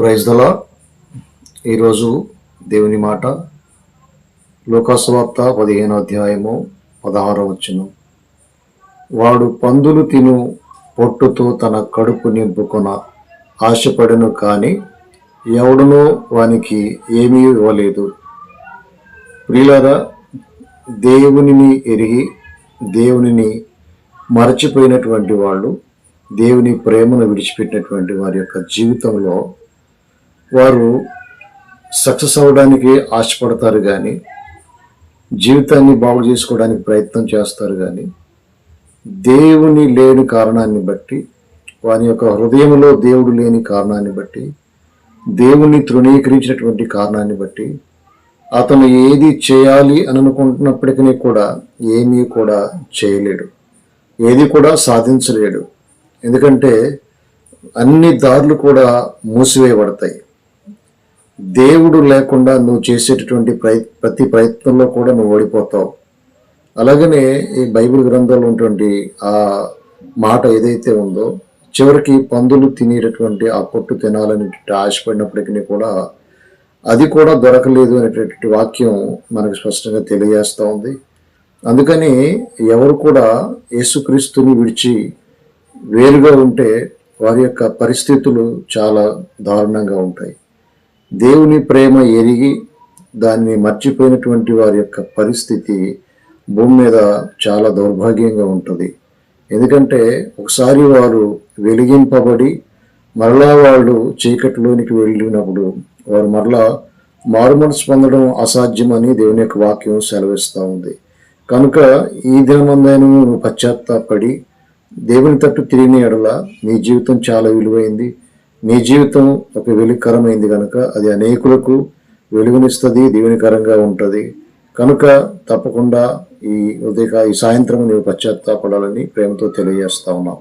Praise the lord. ఈరోజు దేవుని మాట లూకాసు వార్త 15వ అధ్యాయము 16వ వచనం. వాడు పందులు తిను పొట్టుతో తన కడుపు నింపుకొన ఆశపడను, కానీ ఎవడునో వానికి ఏమీ ఇవ్వలేదు. ప్రియులారా, దేవునిని ఎరిగి దేవునిని మరచిపోయినటువంటి వాళ్ళు, దేవుని ప్రేమను విడిచిపెట్టినటువంటి వారి యొక్క జీవితంలో వారు సక్సెస్ అవ్వడానికి ఆశపడతారు, కానీ జీవితాన్ని బాగు చేసుకోవడానికి ప్రయత్నం చేస్తారు. కానీ దేవుని లేని కారణాన్ని బట్టి, వారి యొక్క హృదయంలో దేవుడు లేని కారణాన్ని బట్టి, దేవుణ్ణి తృణీకరించినటువంటి కారణాన్ని బట్టి అతను ఏది చేయాలి అని అనుకుంటున్నప్పటికీ కూడా ఏమీ కూడా చేయలేడు, ఏది కూడా సాధించలేడు. ఎందుకంటే అన్ని దారులు కూడా మూసివేయబడతాయి. దేవుడు లేకుండా నువ్వు చేసేటటువంటి ప్రతి ప్రయత్నంలో కూడా నువ్వు ఓడిపోతావు. అలాగనే ఈ బైబిల్ గ్రంథంలో ఉన్నటువంటి ఆ మాట ఏదైతే ఉందో, చివరికి పందులు తినేటటువంటి ఆ పొట్టు తినాలని ఆశపడినప్పటికీ కూడా అది కూడా దొరకలేదు అనేటటువంటి వాక్యం మనకు స్పష్టంగా తెలియజేస్తూ ఉంది. అందుకని ఎవరు కూడా యేసుక్రీస్తుని విడిచి వేరుగా ఉంటే వారి యొక్క పరిస్థితులు చాలా దారుణంగా ఉంటాయి. దేవుని ప్రేమ ఎరిగి దాన్ని మర్చిపోయినటువంటి వారి యొక్క పరిస్థితి భూమి మీద చాలా దౌర్భాగ్యంగా ఉంటుంది. ఎందుకంటే ఒకసారి వారు వెలిగింపబడి మరలా వాళ్ళు చీకటిలోనికి వెళ్ళినప్పుడు వారు మరలా మారుమనసు పొందడం అసాధ్యమని దేవుని యొక్క వాక్యం సెలవిస్తూ ఉంది. కనుక ఈ దినమందైనా నువ్వు పశ్చాత్తాపడి దేవుని తట్టు తిరిగిన ఎడల నీ జీవితం చాలా విలువైంది. నీ జీవితం ఒక వెలుగుకరమైంది కనుక అది అనేకులకు వెలుగునిస్తుంది, దీవెనకరంగా ఉంటుంది. కనుక తప్పకుండా ఈ సాయంత్రం నీవు పశ్చాత్తాపడాలని ప్రేమతో తెలియజేస్తా ఉన్నాం.